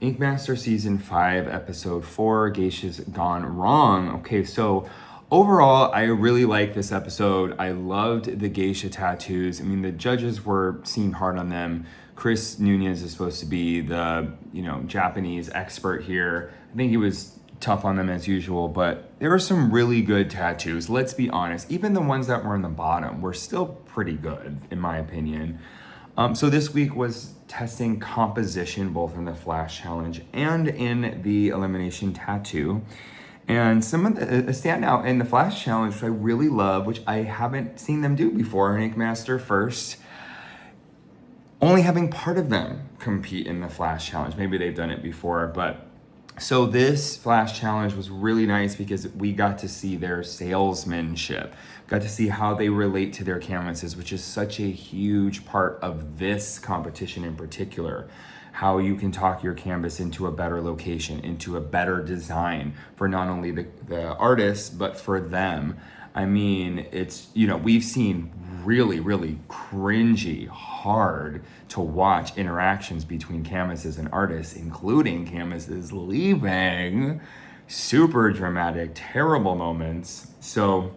Ink Master Season 5, Episode 4, Geishas Gone Wrong. Okay, so overall, I really like this episode. I loved the geisha tattoos. I mean, the judges seemed hard on them. Chris Nunez is supposed to be the, Japanese expert here. I think he was tough on them as usual, but there were some really good tattoos. Let's be honest. Even the ones that were in the bottom were still pretty good, in my opinion. So this week was testing composition, both in the Flash Challenge and in the Elimination Tattoo. And some of the standout in the Flash Challenge, which I really love, which I haven't seen them do before, Ink Master first, only having part of them compete in the Flash Challenge. Maybe they've done it before, but so this Flash Challenge was really nice because we got to see their salesmanship, got to see how they relate to their canvases, which is such a huge part of this competition in particular. How you can talk your canvas into a better location, into a better design for not only the artists, but for them. I mean, it's, we've seen really, really cringy, hard to watch interactions between canvases and artists, including canvases leaving. Super dramatic, terrible moments. So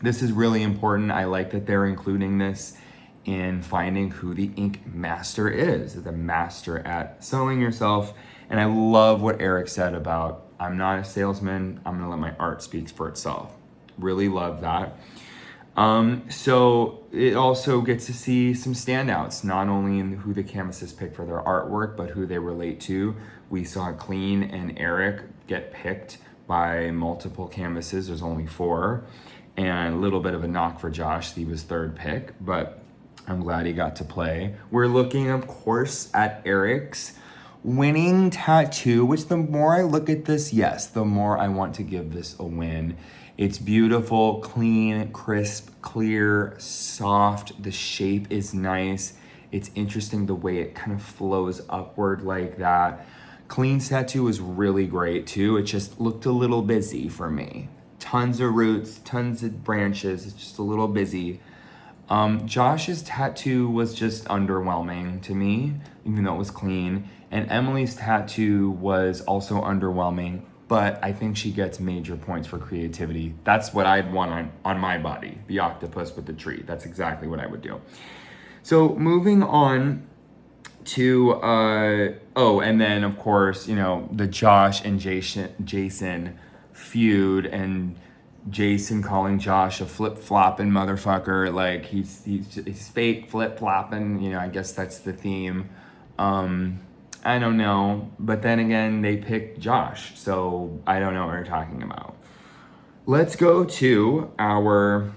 this is really important. I like that they're including this in finding who the ink master is, the master at selling yourself. And I love what Eric said about, I'm not a salesman, I'm gonna let my art speak for itself. Really love that. So it also gets to see some standouts, not only in who the canvases pick for their artwork, but who they relate to. We saw Clean and Eric get picked by multiple canvases. There's only 4, and a little bit of a knock for Josh. He was 3rd pick, but I'm glad he got to play. We're looking, of course, at Eric's winning tattoo, which the more I look at this, yes, the more I want to give this a win. It's beautiful, clean, crisp, clear, soft. The shape is nice. It's interesting the way it kind of flows upward like that. Clean's tattoo was really great too. It just looked a little busy for me. Tons of roots, tons of branches. It's just a little busy. Josh's tattoo was just underwhelming to me, even though it was clean. And Emily's tattoo was also underwhelming, but I think she gets major points for creativity. That's what I'd want on my body, the octopus with the tree. That's exactly what I would do. So moving on to, and then of course, the Josh and Jason feud, and Jason calling Josh a flip-flopping motherfucker, like he's fake flip-flopping, I guess that's the theme. I don't know, but then again, they picked Josh, so I don't know what you're talking about. Let's go to our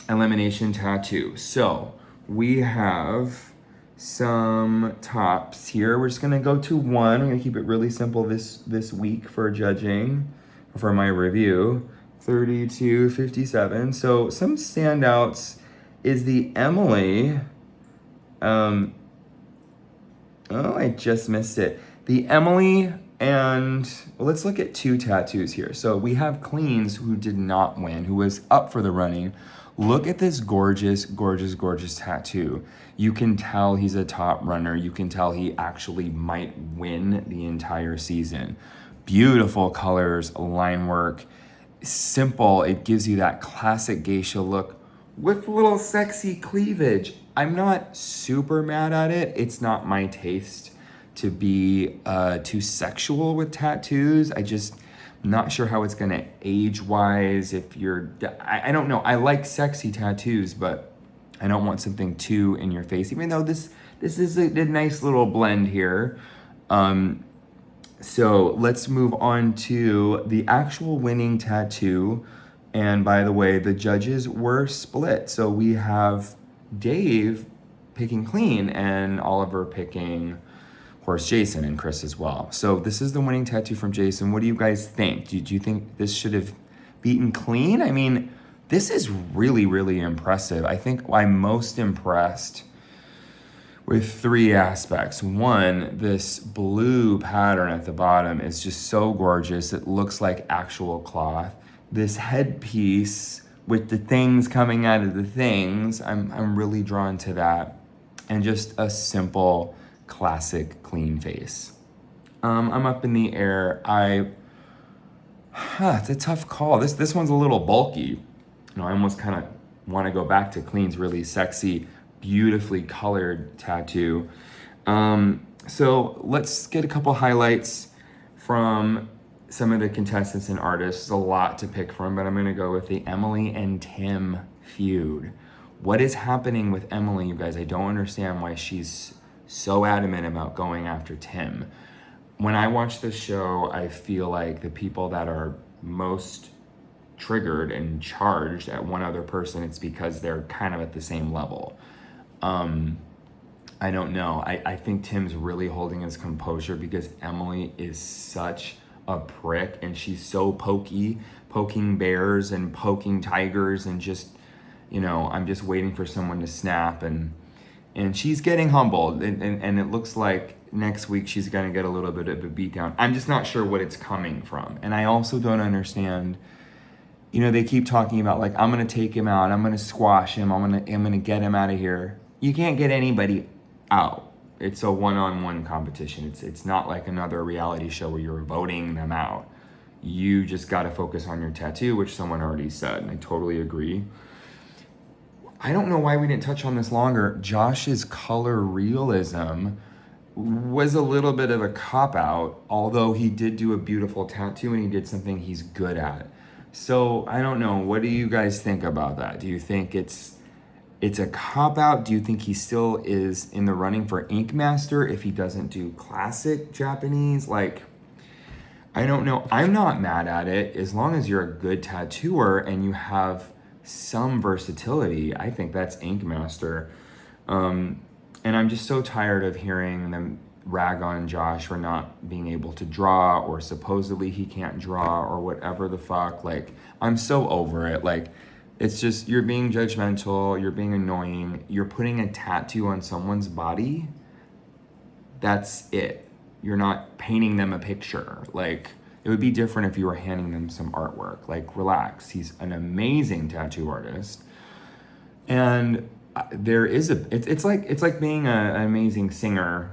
elimination tattoo. So we have some tops here. We're just gonna go to one. I'm gonna keep it really simple this week for judging, for my review. 32.57. So some standouts is the Emily. I just missed it. The Emily and let's look at 2 tattoos here. So we have Cleans, who did not win, who was up for the running. Look at this gorgeous, gorgeous, gorgeous tattoo. You can tell he's a top runner. You can tell he actually might win the entire season. Beautiful colors, line work. Simple, it gives you that classic geisha look with little sexy cleavage. I'm not super mad at it. It's not my taste to be too sexual with tattoos. I'm not sure how it's gonna age wise. I don't know. I like sexy tattoos, but I don't want something too in your face, even though this is a nice little blend here. So let's move on to the actual winning tattoo. And by the way, the judges were split. So we have Dave picking Clean and Oliver picking, of course, Jason, and Chris as well. So this is the winning tattoo from Jason. What do you guys think? Do you think this should have beaten Clean? I mean, this is really, really impressive. I think I'm most impressed with 3 aspects. One, this blue pattern at the bottom is just so gorgeous. It looks like actual cloth. This headpiece with the things coming out of the things, I'm really drawn to that. And just a simple, classic, clean face. I'm up in the air. It's a tough call. This one's a little bulky. I almost kind of want to go back to Clean's really sexy, beautifully colored tattoo. So let's get a couple highlights from some of the contestants and artists. A lot to pick from, but I'm going to go with the Emily and Tim feud. What is happening with Emily, you guys? I don't understand why she's so adamant about going after Tim. When I watch this show, I feel like the people that are most triggered and charged at one other person, it's because they're kind of at the same level. I don't know. I think Tim's really holding his composure because Emily is such a prick and she's so poking bears and poking tigers and just, I'm just waiting for someone to snap and she's getting humbled and it looks like next week she's going to get a little bit of a beatdown. I'm just not sure what it's coming from. And I also don't understand, they keep talking about like, I'm going to take him out. I'm going to squash him. I'm going to get him out of here. You can't get anybody out. It's a one-on-one competition. It's not like another reality show where you're voting them out. You just got to focus on your tattoo, which someone already said, and I totally agree. I don't know why we didn't touch on this longer. Josh's color realism was a little bit of a cop-out, although he did do a beautiful tattoo and he did something he's good at. So I don't know. What do you guys think about that? Do you think it's a cop-out? Do you think he still is in the running for Ink Master if he doesn't do classic Japanese? Like, I don't know. I'm not mad at it as long as you're a good tattooer and you have some versatility. I think that's Ink Master. And I'm just so tired of hearing them rag on Josh for not being able to draw or supposedly he can't draw or whatever the fuck. Like, I'm so over it. Like, it's just, you're being judgmental, you're being annoying, you're putting a tattoo on someone's body. That's it. You're not painting them a picture. Like, it would be different if you were handing them some artwork. Like, relax. He's an amazing tattoo artist. And there is it's like being an amazing singer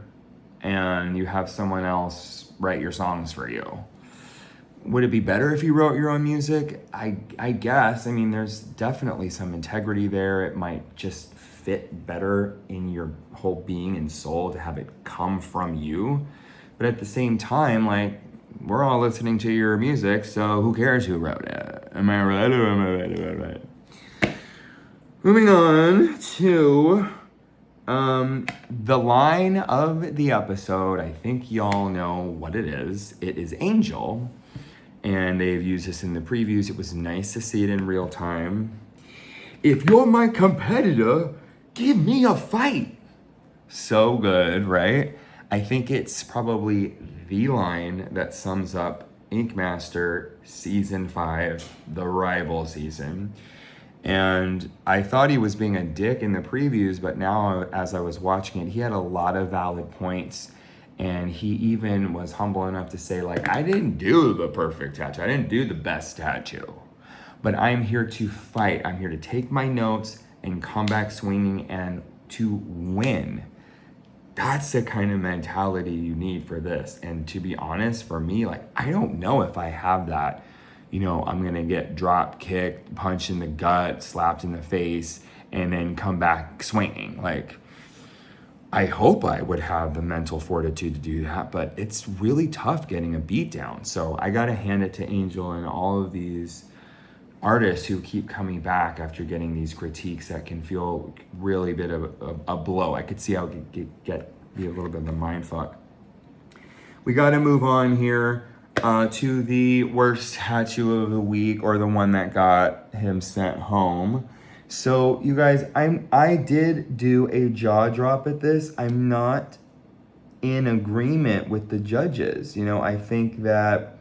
and you have someone else write your songs for you. Would it be better if you wrote your own music? I guess. I mean, there's definitely some integrity there. It might just fit better in your whole being and soul to have it come from you. But at the same time, like, we're all listening to your music, so who cares who wrote it? Am I right or am I right? Moving on to the line of the episode. I think y'all know what it is. It is Angel. And they've used this in the previews. It was nice to see it in real time. If you're my competitor, give me a fight. So good, right? I think it's probably the line that sums up Ink Master Season 5, the rival season. And I thought he was being a dick in the previews, but now as I was watching it, he had a lot of valid points. And he even was humble enough to say, like, I didn't do the perfect tattoo. I didn't do the best tattoo. But I'm here to fight. I'm here to take my notes and come back swinging and to win. That's the kind of mentality you need for this. And to be honest, for me, like, I don't know if I have that. I'm going to get drop kicked, punched in the gut, slapped in the face, and then come back swinging. Like, I hope I would have the mental fortitude to do that, but it's really tough getting a beat down. So I got to hand it to Angel and all of these artists who keep coming back after getting these critiques that can feel really bit of a blow. I could see how it could be a little bit of a mind fuck. We got to move on here to the worst tattoo of the week, or the one that got him sent home. So you guys, I did do a jaw drop at this. I'm not in agreement with the judges. I think that,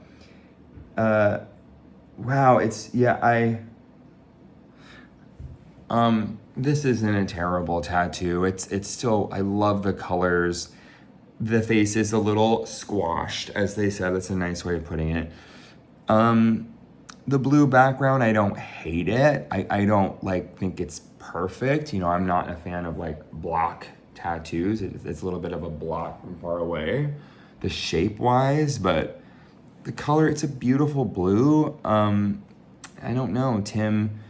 this isn't a terrible tattoo. It's still, I love the colors. The face is a little squashed, as they said. That's a nice way of putting it. The blue background, I don't hate it. I don't think it's perfect. I'm not a fan of block tattoos. It's a little bit of a block from far away. the shape wise, but the color, it's a beautiful blue. I don't know, Tim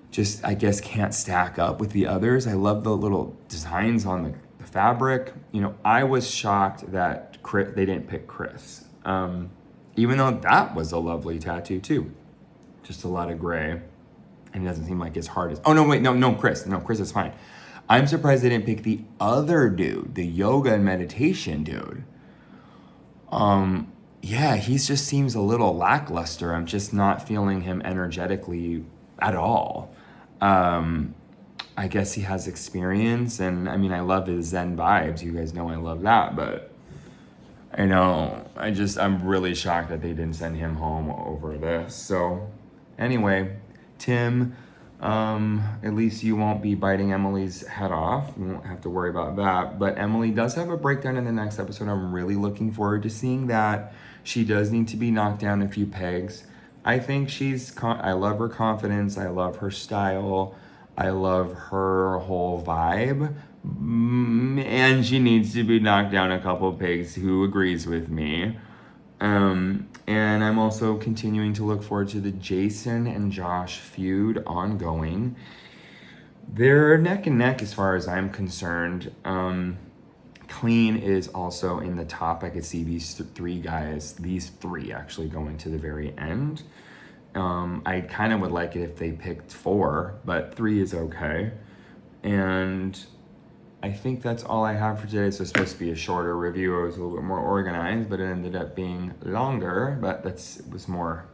just, I guess, can't stack up with the others. I love the little designs on the fabric. You know, I was shocked that they didn't pick Chris. Even though that was a lovely tattoo too. Just a lot of gray. And it doesn't seem like as hard as, oh no, wait, no, Chris. No, Chris is fine. I'm surprised they didn't pick the other dude, the yoga and meditation dude. Yeah, he just seems a little lackluster. I'm just not feeling him energetically at all. I guess he has experience, and I mean, I love his Zen vibes. You guys know I love that, but I know, I'm really shocked that they didn't send him home over this. So anyway, Tim, at least you won't be biting Emily's head off. You won't have to worry about that. But Emily does have a breakdown in the next episode. I'm really looking forward to seeing that. She does need to be knocked down a few pegs. I think I love her confidence. I love her style. I love her whole vibe. And she needs to be knocked down a couple pegs. Who agrees with me? And I'm also continuing to look forward to the Jason and Josh feud ongoing. They're neck and neck as far as I'm concerned. Clean is also in the top. I could see these three actually going to the very end. I kind of would like it if they picked 4, but 3 is okay. And I think that's all I have for today. So it's supposed to be a shorter review. It was a little bit more organized, but it ended up being longer. But it was more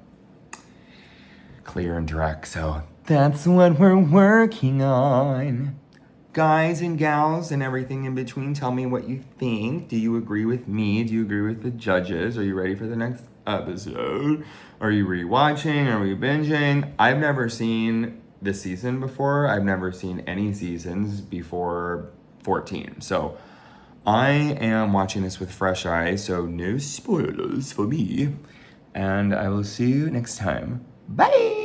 clear and direct. So that's what we're working on. Guys and gals and everything in between, tell me what you think. Do you agree with me? Do you agree with the judges? Are you ready for the next episode? Are you rewatching? Are we binging? I've never seen this season before. I've never seen any seasons before 14. So I am watching this with fresh eyes, so no spoilers for me. And I will see you next time. Bye!